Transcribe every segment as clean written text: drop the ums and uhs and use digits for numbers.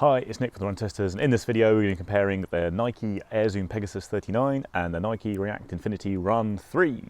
Hi, it's Nick from the Run Testers, and in this video we're going to be comparing the Nike Air Zoom Pegasus 39 and the Nike React Infinity Run 3.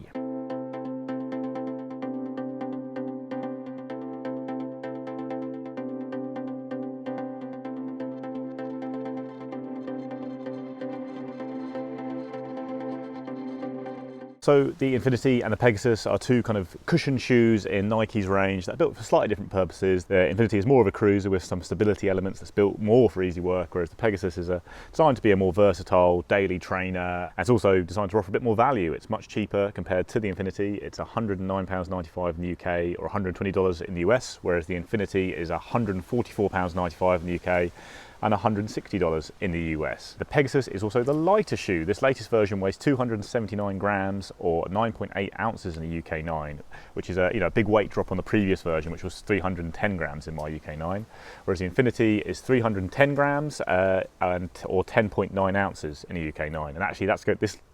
So the Infinity and the Pegasus are two kind of cushion shoes in Nike's range that are built for slightly different purposes. The Infinity is more of a cruiser with some stability elements that's built more for easy work, whereas the Pegasus is designed to be a more versatile daily trainer. And it's also designed to offer a bit more value. It's much cheaper compared to the Infinity. It's £109.95 in the UK or $120 in the US, whereas the Infinity is £144.95 in the UK and $160 in the US. The Pegasus is also the lighter shoe. This latest version weighs 279 grams or 9.8 ounces in the UK 9, which is a big weight drop on the previous version, which was 310 grams in my UK 9, whereas the Infinity is 310 grams or 10.9 ounces in the UK 9. And actually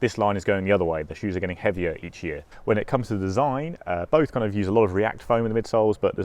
this line is going the other way. The shoes are getting heavier each year. When it comes to the design, both kind of use a lot of React foam in the midsoles, but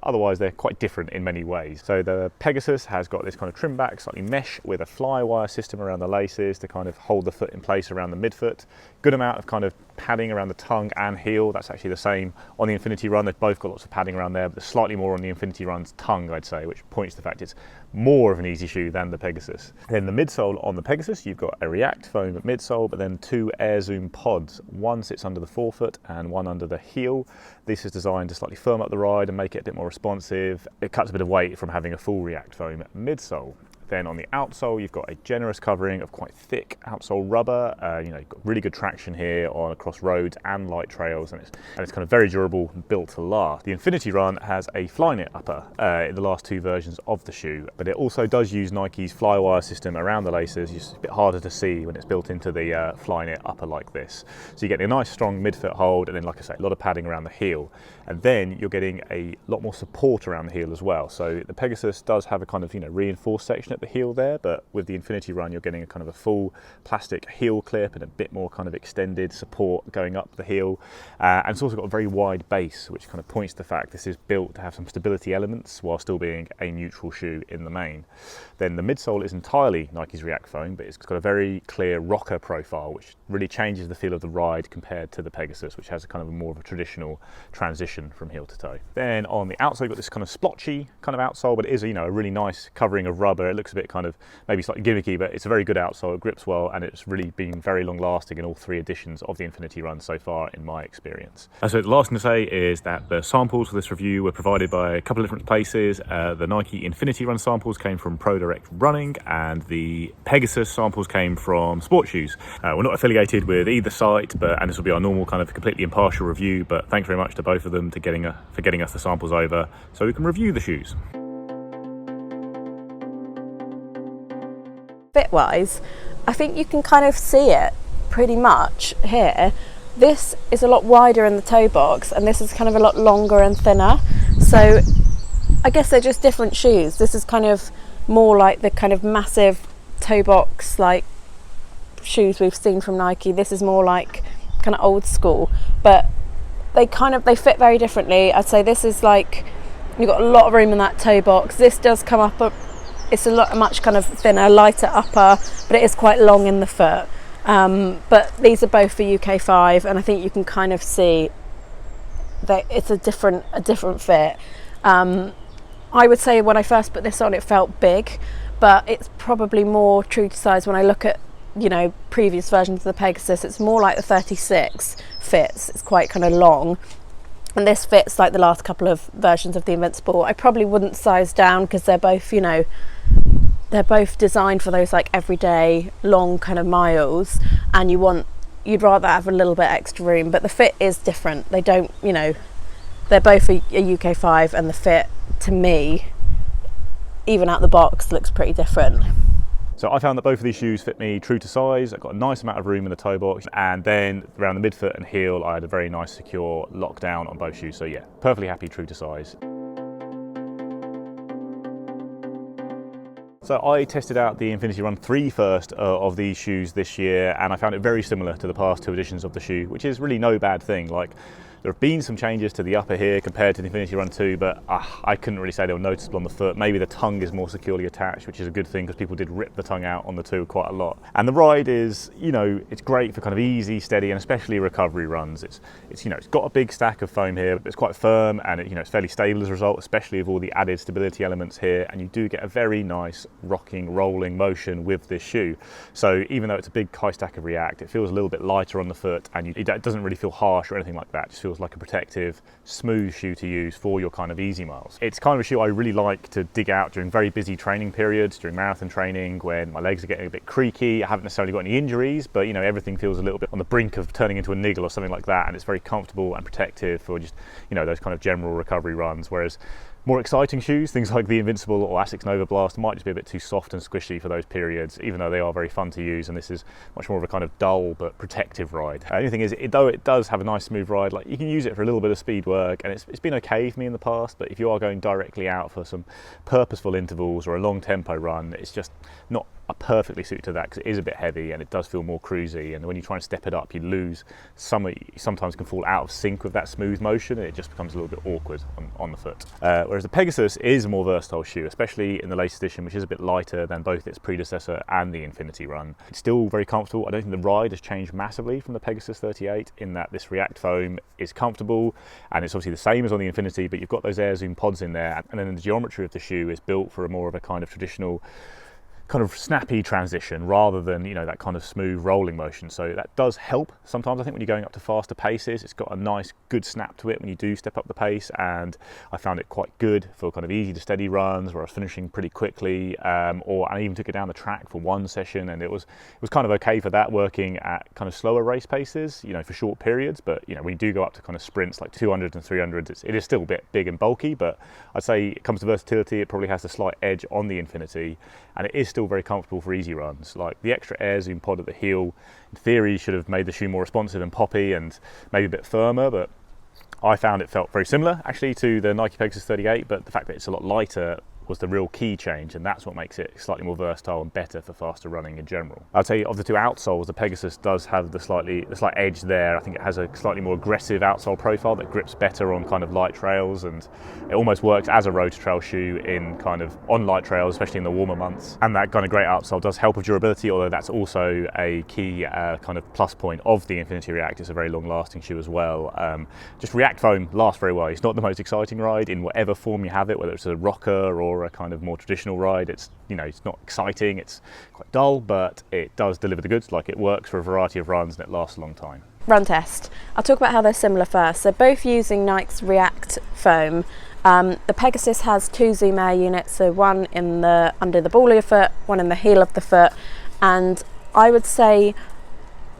otherwise they're quite different in many ways. So the Pegasus has got this kind of trim back, slightly mesh with a fly wire system around the laces to kind of hold the foot in place around the midfoot. Good amount of kind of padding around the tongue and heel. That's actually the same on the Infinity Run. They've both got lots of padding around there, but there's slightly more on the Infinity Run's tongue, I'd say, which points to the fact it's more of an easy shoe than the Pegasus. Then the midsole on the Pegasus, you've got a React foam midsole, but then two Air Zoom pods. One sits under the forefoot and one under the heel. This is designed to slightly firm up the ride and make it a bit more responsive. It cuts a bit of weight from having a full React foam midsole. Then on the outsole, you've got a generous covering of quite thick outsole rubber. You've got really good traction here across roads and light trails, and it's kind of very durable and built to last. The Infinity Run has a Flyknit upper in the last two versions of the shoe, but it also does use Nike's flywire system around the laces. It's a bit harder to see when it's built into the Flyknit upper like this. So you get a nice strong midfoot hold, and then, like I say, a lot of padding around the heel. And then you're getting a lot more support around the heel as well. So the Pegasus does have a kind of reinforced section at the heel there, but with the Infinity Run you're getting a kind of a full plastic heel clip and a bit more kind of extended support going up the heel, and it's also got a very wide base, which kind of points to the fact this is built to have some stability elements while still being a neutral shoe in the main. Then the midsole is entirely Nike's React foam, but it's got a very clear rocker profile, which really changes the feel of the ride compared to the Pegasus, which has a kind of more of a traditional transition from heel to toe. Then on the outsole you've got this kind of splotchy kind of outsole, but it is a really nice covering of rubber. It looks a bit kind of maybe slightly gimmicky, but it's a very good outsole. It grips well, and it's really been very long lasting in all three editions of the Infinity Run so far in my experience. So the last thing to say is that the samples for this review were provided by a couple of different places. The Nike Infinity Run samples came from ProDirect Running, and the Pegasus samples came from Sport Shoes. We're not affiliated with either site, and this will be our normal kind of completely impartial review, but thanks very much to both of them for getting us the samples over so we can review the shoes. Fit wise, I think you can kind of see it pretty much here. This is a lot wider in the toe box, and this is kind of a lot longer and thinner. So I guess they're just different shoes. This is kind of more like the kind of massive toe box like shoes we've seen from Nike. This is more like kind of old school, but they fit very differently. I'd say this is like, you've got a lot of room in that toe box. This does come up it's a much kind of thinner, lighter upper, but it is quite long in the foot. But these are both for UK 5, and I think you can kind of see that it's a different fit. I would say when I first put this on, it felt big, but it's probably more true to size when I look at previous versions of the Pegasus. It's more like the 36 fits. It's quite kind of long, and this fits like the last couple of versions of the Invincible. I probably wouldn't size down because they're both they're both designed for those like everyday long kind of miles, and you'd rather have a little bit extra room, but the fit is different. They don't, they're both a UK 5, and the fit to me, even out the box, looks pretty different. So I found that both of these shoes fit me true to size. I've got a nice amount of room in the toe box, and then around the midfoot and heel I had a very nice secure lockdown on both shoes. So yeah, perfectly happy true to size. So I tested out the Infinity Run 3 first of these shoes this year, and I found it very similar to the past two editions of the shoe, which is really no bad thing. Like, There have been some changes to the upper here compared to the Infinity Run 2, but I couldn't really say they were noticeable on the foot. Maybe the tongue is more securely attached, which is a good thing because people did rip the tongue out on the 2 quite a lot. And the ride is, you know, it's great for kind of easy, steady, and especially recovery runs. It's you know, it's got a big stack of foam here, but it's quite firm, and you know, it's fairly stable as a result, especially with all the added stability elements here. And you do get a very nice rocking, rolling motion with this shoe. So even though it's a big high stack of React, it feels a little bit lighter on the foot, and it doesn't really feel harsh or anything like that. It just feels like a protective, smooth shoe to use for your kind of easy miles. It's kind of a shoe I really like to dig out during very busy training periods, during marathon training, when my legs are getting a bit creaky. I haven't necessarily got any injuries, but you know, everything feels a little bit on the brink of turning into a niggle or something like that, and it's very comfortable and protective for just, you know, those kind of general recovery runs. Whereas more exciting shoes, things like the Invincible or Asics Nova Blast, might just be a bit too soft and squishy for those periods, even though they are very fun to use, and this is much more of a kind of dull but protective ride. The only thing is, though it does have a nice smooth ride, like you can use it for a little bit of speed work, and it's been okay for me in the past, but if you are going directly out for some purposeful intervals or a long tempo run, it's just not a perfectly suited to that, because it is a bit heavy and it does feel more cruisy, and when you try and step it up, you lose sometimes can fall out of sync with that smooth motion, and it just becomes a little bit awkward on the foot. Whereas the Pegasus is a more versatile shoe, especially in the latest edition, which is a bit lighter than both its predecessor and the Infinity Run. It's still very comfortable. I don't think the ride has changed massively from the Pegasus 38, in that this React foam is comfortable, and it's obviously the same as on the Infinity, but you've got those Air Zoom pods in there, and then the geometry of the shoe is built for a more of a kind of traditional kind of snappy transition rather than, you know, that kind of smooth rolling motion. So that does help sometimes, I think, when you're going up to faster paces. It's got a nice good snap to it when you do step up the pace, and I found it quite good for kind of easy to steady runs where I was finishing pretty quickly, or I even took it down the track for one session, and it was kind of okay for that, working at kind of slower race paces, you know, for short periods. But you know, when you do go up to kind of sprints like 200s and 300s, it is still a bit big and bulky, but I'd say it comes to versatility, it probably has a slight edge on the Infinity, and it is still very comfortable for easy runs. Like the extra Air Zoom pod at the heel, in theory, should have made the shoe more responsive and poppy and maybe a bit firmer, but I found it felt very similar actually to the Nike Pegasus 38, but the fact that it's a lot lighter was the real key change, and that's what makes it slightly more versatile and better for faster running in general. I'd say of the two outsoles, the Pegasus does have the slight edge there. I think it has a slightly more aggressive outsole profile that grips better on kind of light trails, and it almost works as a road to trail shoe in kind of on light trails, especially in the warmer months. And that kind of great outsole does help with durability, although that's also a key kind of plus point of the Infinity React. It's a very long lasting shoe as well. Just React foam lasts very well. It's not the most exciting ride in whatever form you have it, whether it's a rocker or a kind of more traditional ride. It's, you know, it's not exciting, it's quite dull, but it does deliver the goods. Like, it works for a variety of runs and it lasts a long time. Run test. I'll talk about how they're similar first. So both using Nike's React foam. The Pegasus has 2 Zoom Air units, so one in the under the ball of your foot, one in the heel of the foot, and I would say,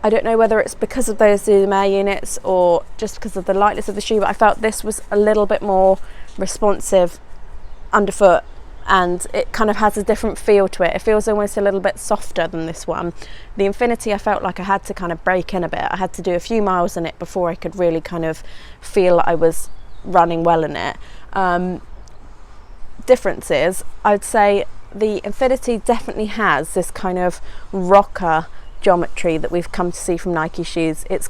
I don't know whether it's because of those Zoom Air units or just because of the lightness of the shoe, but I felt this was a little bit more responsive underfoot, and it kind of has a different feel to it. It feels almost a little bit softer than this one. The Infinity, I felt like I had to kind of break in a bit. I had to do a few miles in it before I could really kind of feel I was running well in it. Differences, I'd say the Infinity definitely has this kind of rocker geometry that we've come to see from Nike shoes. It's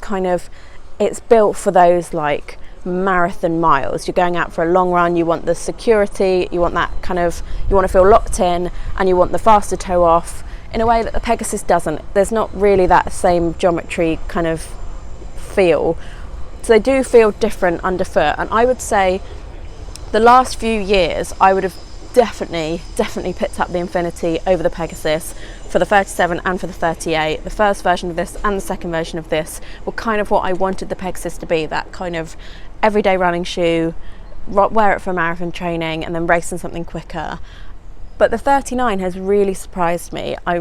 built for those like marathon miles. You're going out for a long run, you want the security, you want that kind of, you want to feel locked in, and you want the faster toe off in a way that the Pegasus doesn't. There's not really that same geometry kind of feel, so they do feel different underfoot. And I would say the last few years I would have definitely picked up the Infinity over the Pegasus for the 37 and for the 38. The first version of this and the second version of this were kind of what I wanted the Pegasus to be, that kind of everyday running shoe, wear it for marathon training and then racing something quicker. But the 39 has really surprised me. I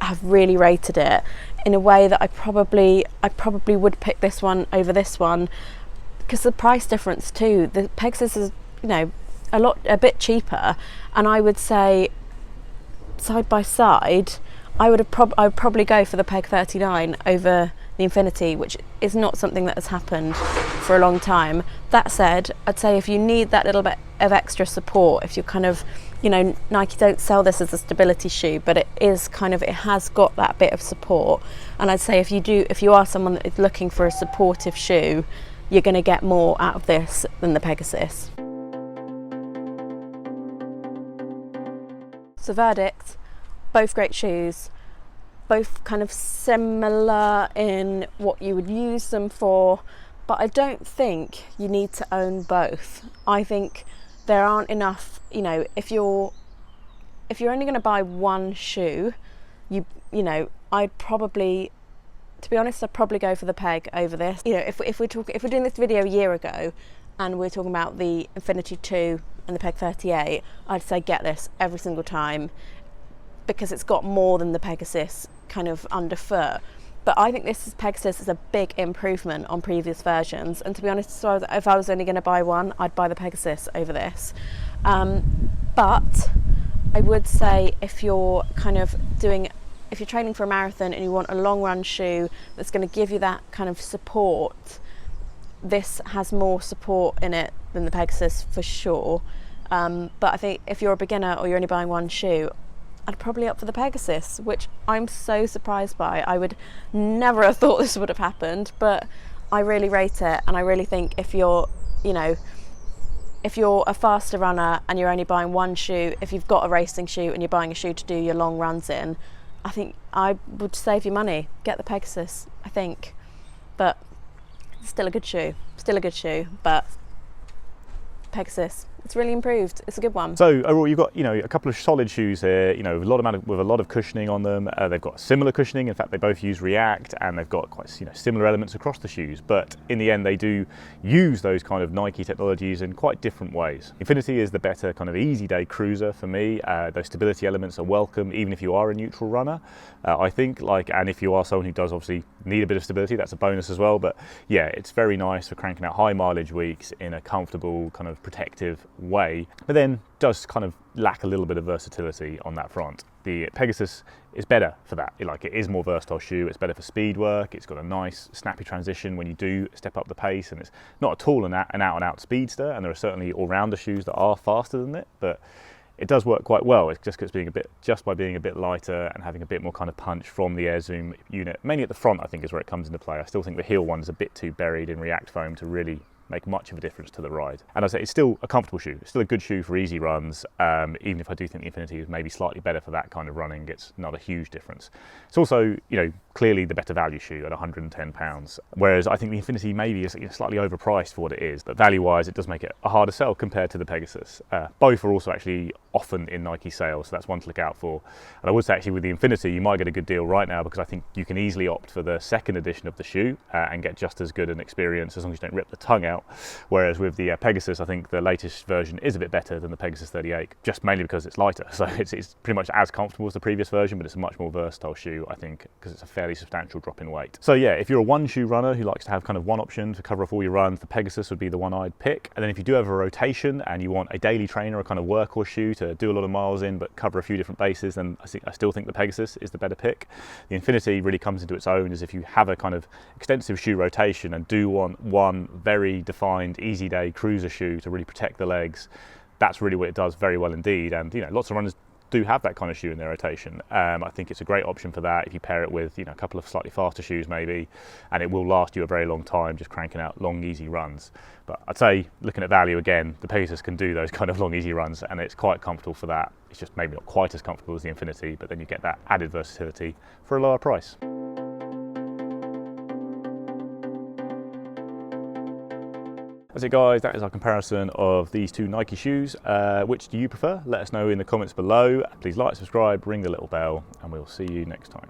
have really rated it in a way that I probably would pick this one over this one, because the price difference too. The Pegasus is, you know, a bit cheaper, and I would say side by side I would probably go for the Peg 39 over the Infinity, which is not something that has happened for a long time. That said, I'd say if you need that little bit of extra support, if you're kind of, you know, Nike don't sell this as a stability shoe, but it has got that bit of support, and I'd say if you are someone that is looking for a supportive shoe, you're going to get more out of this than the Pegasus. So verdict, both great shoes, both kind of similar in what you would use them for, but I don't think you need to own both. I think there aren't enough, you know, if you're only going to buy one shoe, you know, I'd probably, to be honest, I'd probably go for the Peg over this. You know, if we're doing this video a year ago and we're talking about the Infinity 2 and the Peg 38, I'd say get this every single time because it's got more than the Pegasus kind of underfoot. But I think this Pegasus is a big improvement on previous versions, and to be honest, so if I was only going to buy one, I'd buy the Pegasus over this. But I would say if you're training for a marathon and you want a long run shoe that's going to give you that kind of support, this has more support in it than the Pegasus for sure. But I think if you're a beginner or you're only buying one shoe, I'd probably opt for the Pegasus, which I'm so surprised by. I would never have thought this would have happened, but I really rate it, and I really think if you're a faster runner and you're only buying one shoe, if you've got a racing shoe and you're buying a shoe to do your long runs in, I think I would save your money. Get the Pegasus, I think. But it's still a good shoe, but Pegasus, it's really improved. It's a good one. So overall, you've got, you know, a couple of solid shoes here, you know, with a lot of cushioning on them. They've got similar cushioning. In fact, they both use React, and they've got quite, you know, similar elements across the shoes. But in the end, they do use those kind of Nike technologies in quite different ways. Infinity is the better kind of easy day cruiser for me. Those stability elements are welcome, even if you are a neutral runner. I think, and if you are someone who does obviously need a bit of stability, that's a bonus as well. But yeah, it's very nice for cranking out high mileage weeks in a comfortable kind of protective way, but then does kind of lack a little bit of versatility on that front. The Pegasus is better for that. It is more versatile shoe. It's better for speed work. It's got a nice snappy transition when you do step up the pace, and it's not at all an out and out speedster, and there are certainly all-rounder shoes that are faster than it, but it does work quite well. It's just by being a bit lighter and having a bit more kind of punch from the Air Zoom unit. Mainly at the front, I think, is where it comes into play. I still think the heel one is a bit too buried in React foam to really make much of a difference to the ride. And I say it's still a comfortable shoe. It's still a good shoe for easy runs, even if I do think the Infinity is maybe slightly better for that kind of running. It's not a huge difference. It's also, you know, clearly the better value shoe at £110, whereas I think the Infinity maybe is slightly overpriced for what it is, but value-wise it does make it a harder sell compared to the Pegasus. Both are also actually often in Nike sales, so that's one to look out for. And I would say actually with the Infinity you might get a good deal right now, because I think you can easily opt for the second edition of the shoe and get just as good an experience as long as you don't rip the tongue out. Whereas with the Pegasus, I think the latest version is a bit better than the Pegasus 38, just mainly because it's lighter. So it's pretty much as comfortable as the previous version, but it's a much more versatile shoe, I think, because it's a fairly substantial drop in weight. So yeah, if you're a one shoe runner who likes to have kind of one option to cover off all your runs, the Pegasus would be the one I'd pick. And then if you do have a rotation and you want a daily trainer, a kind of workhorse shoe to do a lot of miles in but cover a few different bases, then I still think the Pegasus is the better pick. The Infinity really comes into its own as if you have a kind of extensive shoe rotation and do want one very defined easy day cruiser shoe to really protect the legs. That's really what it does very well indeed. And you know, lots of runners do have that kind of shoe in their rotation. I think it's a great option for that if you pair it with, you know, a couple of slightly faster shoes maybe, and it will last you a very long time just cranking out long easy runs. But I'd say, looking at value again, the Pegasus can do those kind of long easy runs and it's quite comfortable for that. It's just maybe not quite as comfortable as the Infinity, but then you get that added versatility for a lower price. That's it guys, that is our comparison of these two Nike shoes. Which do you prefer? Let us know in the comments below. Please like, subscribe, ring the little bell, and we'll see you next time.